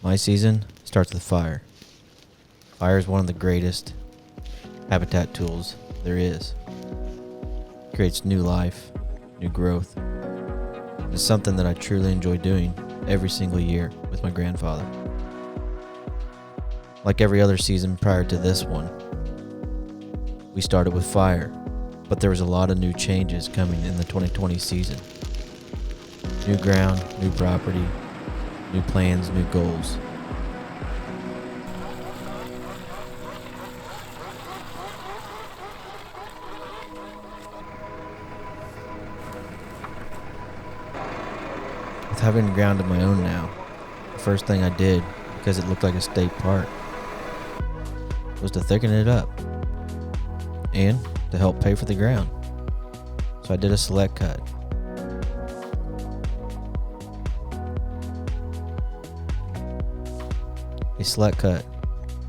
My season starts with fire. Fire is one of the greatest habitat tools there is. It creates new life, new growth. It's something that I truly enjoy doing every single year with my grandfather. Like every other season prior to this one, we started with fire, but there was a lot of new changes coming in the 2020 season. New ground, new property, new plans, new goals. With having ground of my own now, the first thing I did, because it looked like a state park, was to thicken it up and to help pay for the ground. So I did a select cut. A select cut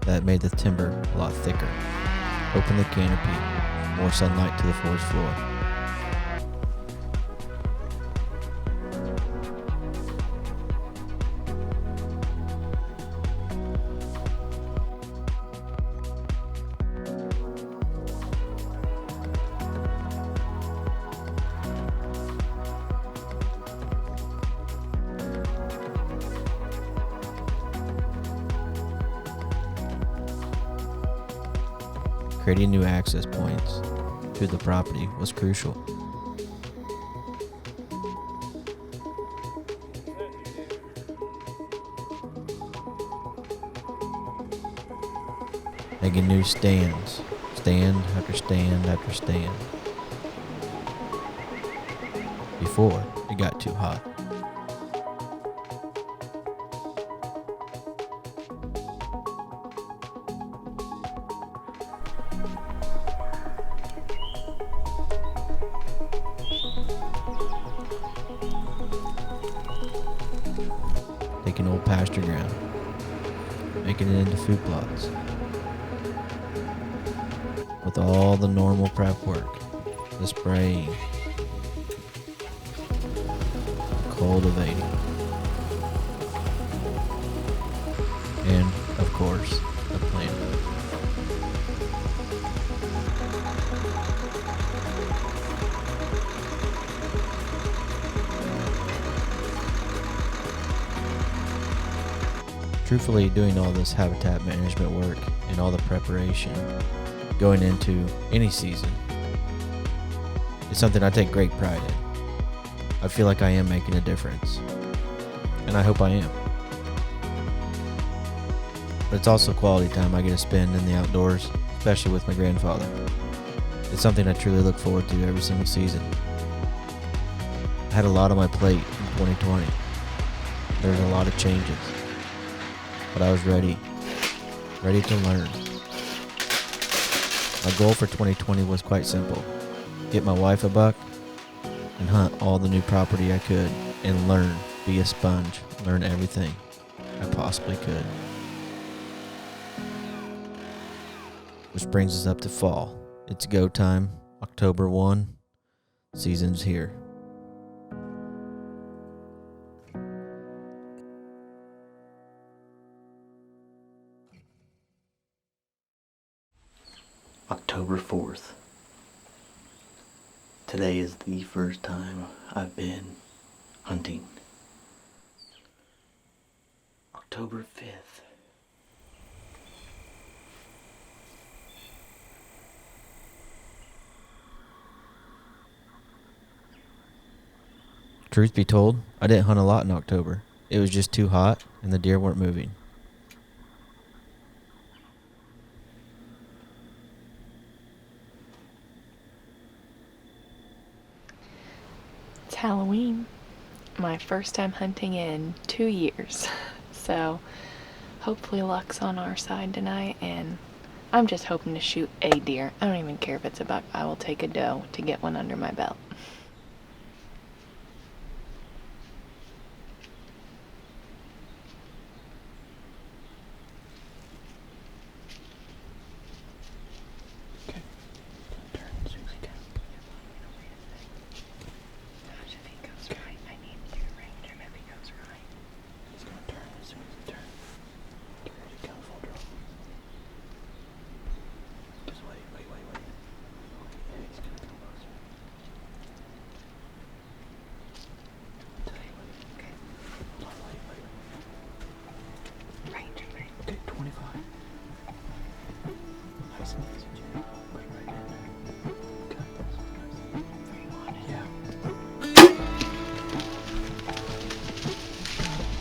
that made the timber a lot thicker, opened the canopy, more sunlight to the forest floor. Creating new access points to the property was crucial. Making new stands, stand after stand after stand, before it got too hot. Taking old pasture ground, making it into food plots. With all the normal prep work, the spraying, cultivating, and of course, the planting. Truthfully, doing all this habitat management work and all the preparation going into any season is something I take great pride in. I feel like I am making a difference, and I hope I am. But it's also quality time I get to spend in the outdoors, especially with my grandfather. It's something I truly look forward to every single season. I had a lot on my plate in 2020. There was a lot of changes. But I was ready to learn. My goal for 2020 was quite simple. Get my wife a buck and hunt all the new property I could and learn, be a sponge, learn everything I possibly could. Which brings us up to fall. It's go time, October 1, season's here. October 4th. Today is the first time I've been hunting. October 5th. Truth be told, I didn't hunt a lot in October. It was just too hot and the deer weren't moving. Halloween. My first time hunting in 2 years. So hopefully luck's on our side tonight, and I'm just hoping to shoot a deer. I don't even care if it's a buck. I will take a doe to get one under my belt.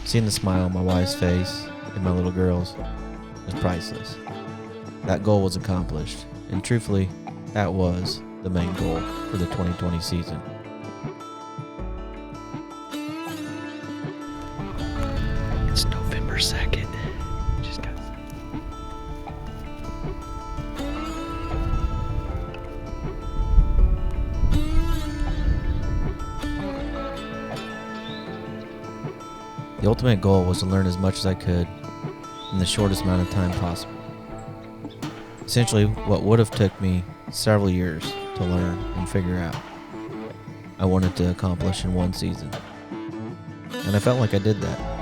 Seeing the smile on my wife's face and my little girls was priceless. That goal was accomplished, and truthfully, that was the main goal for the 2020 season. It's November 2nd. Just got... The ultimate goal was to learn as much as I could in the shortest amount of time possible. Essentially, what would have took me several years to learn and figure out, I wanted to accomplish in one season. And I felt like I did that.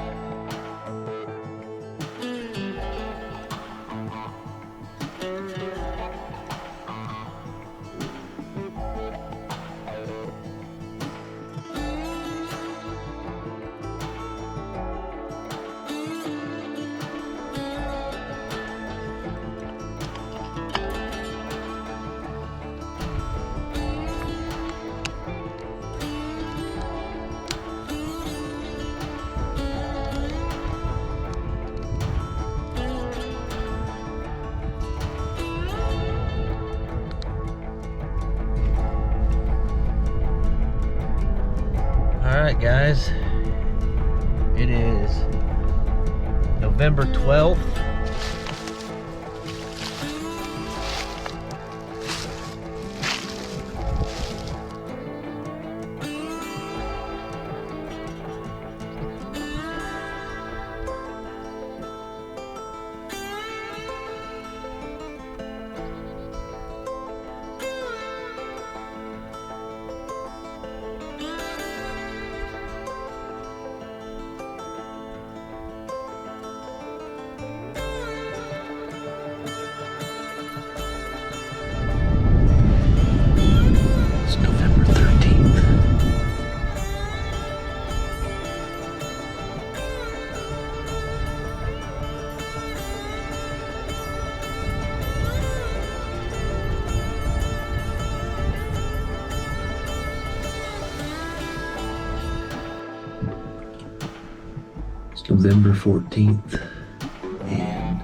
Alright guys, it is November 12th. November 14th, and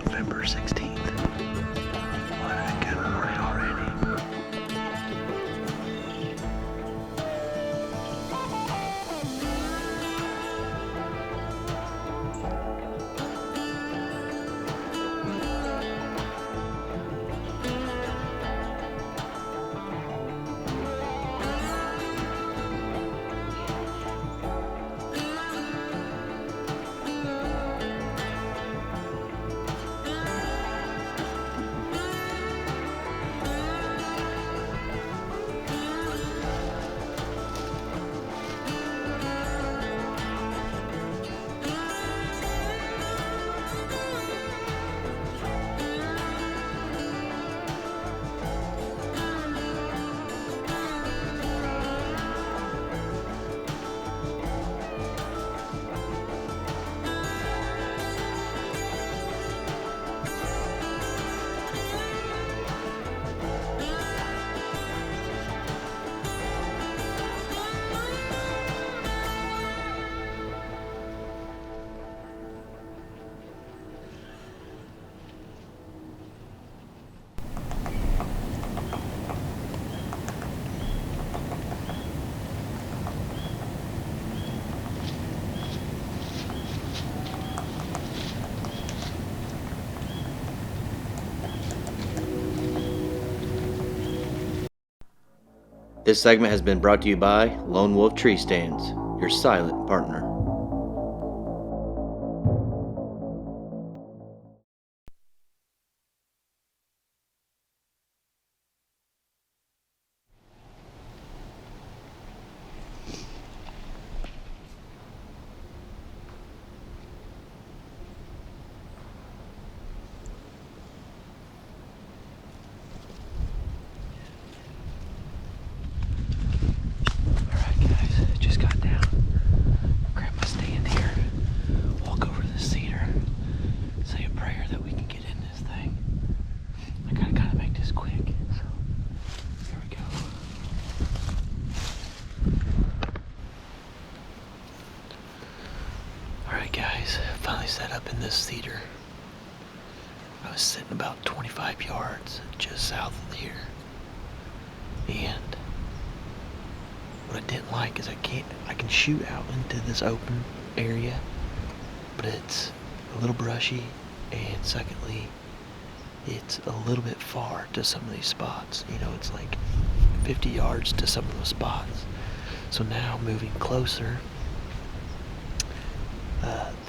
November 16th. Why did I get it right already? This segment has been brought to you by Lone Wolf Tree Stands, your silent partner. Alright guys, just got down. Grab set up in this cedar. I was sitting about 25 yards just south of here. And what I didn't like is I can shoot out into this open area, but it's a little brushy, and secondly, it's a little bit far to some of these spots. You know, it's like 50 yards to some of those spots. So now moving closer,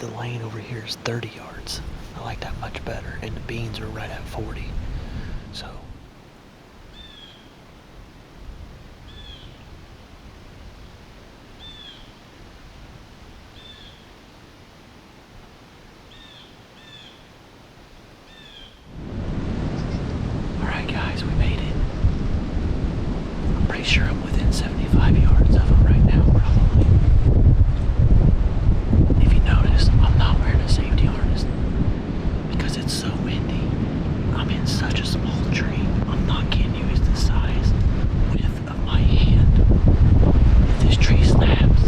the lane over here is 30 yards. I like that much better, and the beans are right at 40. So alright guys, we made it. I'm pretty sure I'm within 75 yards of them right now, probably. If you notice, I'm not wearing a safety harness because it's so windy. I'm in such a small tree. I'm not kidding you, it's the size, width of my hand. If this tree snaps,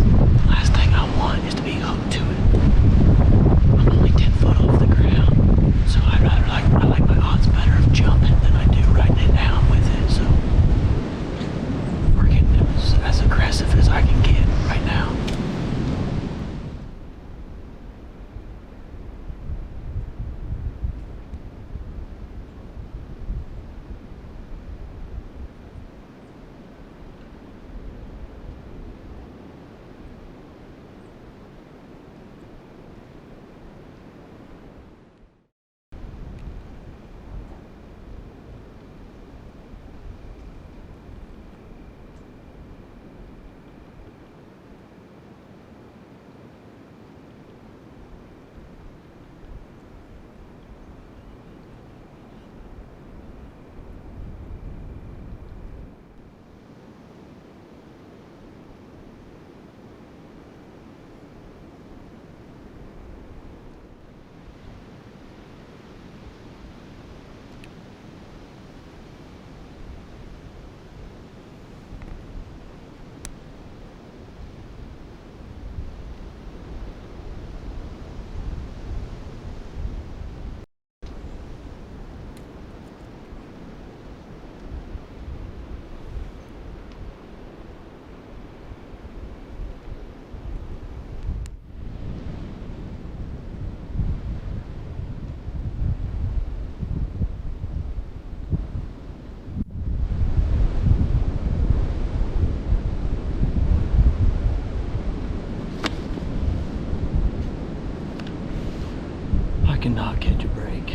last thing I want is to be hooked to it. I'm only 10 foot off the ground, so I like my odds better of jumping than I do riding it down with it. So we're getting as aggressive as I can get right now. I cannot catch a break.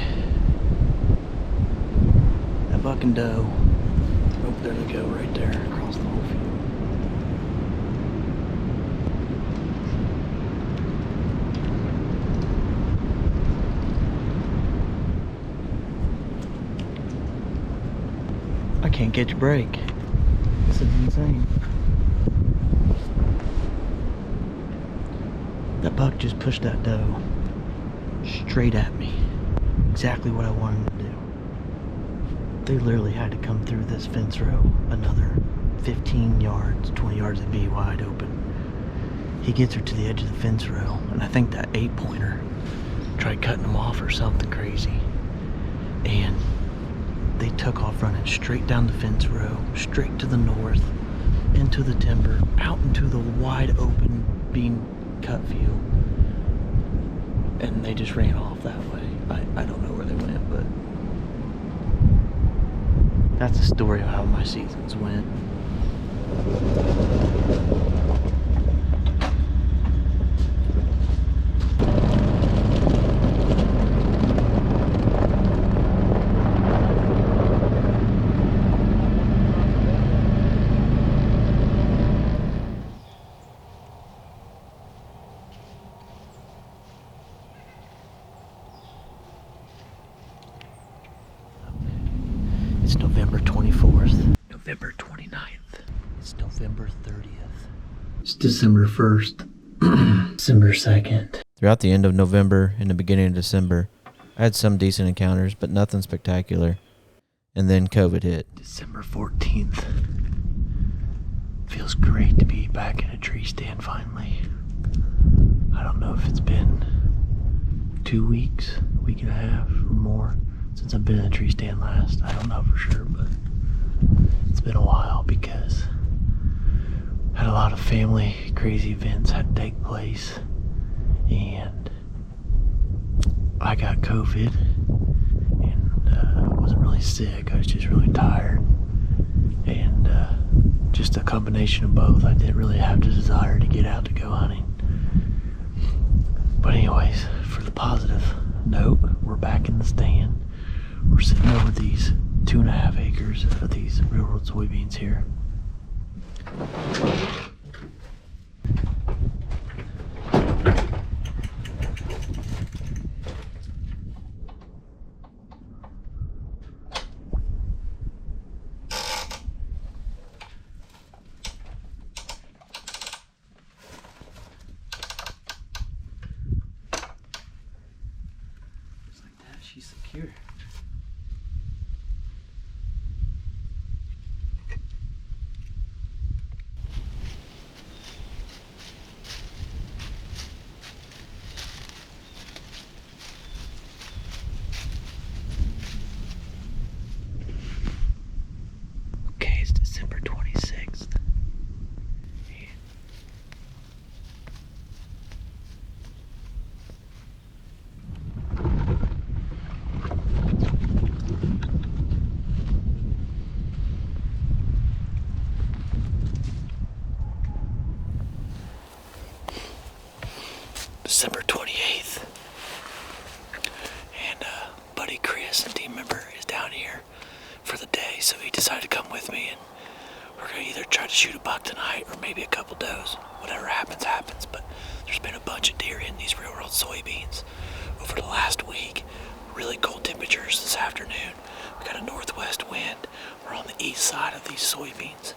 That buck and doe. Oh, there they go, right there, across the whole field. I can't catch a break. This is insane. That buck just pushed that doe straight at me. Exactly what I wanted to do. They literally had to come through this fence row another 15 yards, 20 yards and be wide open. He gets her to the edge of the fence row, and I think that 8-pointer tried cutting him off or something crazy. And they took off running straight down the fence row, straight to the north, into the timber, out into the wide open bean cut field. And they just ran off that way. I don't know where they went, but that's the story of how my seasons went. It's November 24th, November 29th, it's November 30th, it's December 1st, December 2nd. Throughout the end of November and the beginning of December, I had some decent encounters, but nothing spectacular. And then COVID hit. December 14th. Feels great to be back in a tree stand finally. I don't know if it's been 2 weeks, a week and a half or more since I've been in the tree stand last. I don't know for sure, but it's been a while because I had a lot of family crazy events had to take place, and I got COVID, and I wasn't really sick. I was just really tired, and just a combination of both. I didn't really have the desire to get out to go hunting. But anyways, for the positive note, we're back in the stand. We're sitting over these 2.5 acres of these railroad soybeans here. Just like that, she's secure. Okay, it's December 26th. December 28th. And buddy Chris, a team member, is down here for the day, so he decided to come with me, and we're gonna either try to shoot a buck tonight or maybe a couple does. Whatever happens, happens. But there's been a bunch of deer in these railroad soybeans over the last week. Really cold temperatures this afternoon. We got a northwest wind. We're on the east side of these soybeans.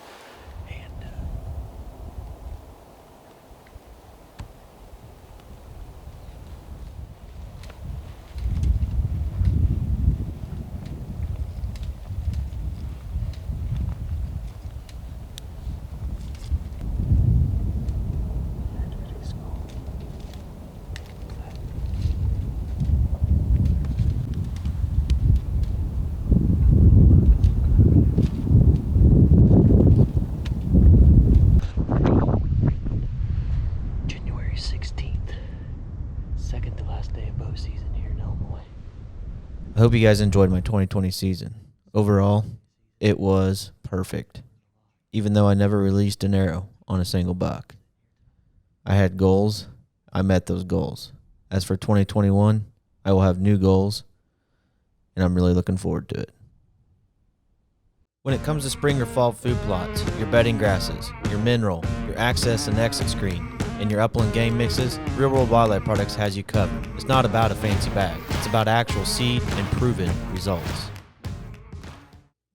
And January 16th, second to last day of bow season here in Illinois. I hope you guys enjoyed my 2020 season. Overall, it was perfect, even though I never released an arrow on a single buck. I had goals. I met those goals. As for 2021, I will have new goals, and I'm really looking forward to it. When it comes to spring or fall food plots, your bedding grasses, your mineral, your access and exit screen, and your upland game mixes, Real World Wildlife Products has you covered. It's not about a fancy bag. It's about actual seed and proven results.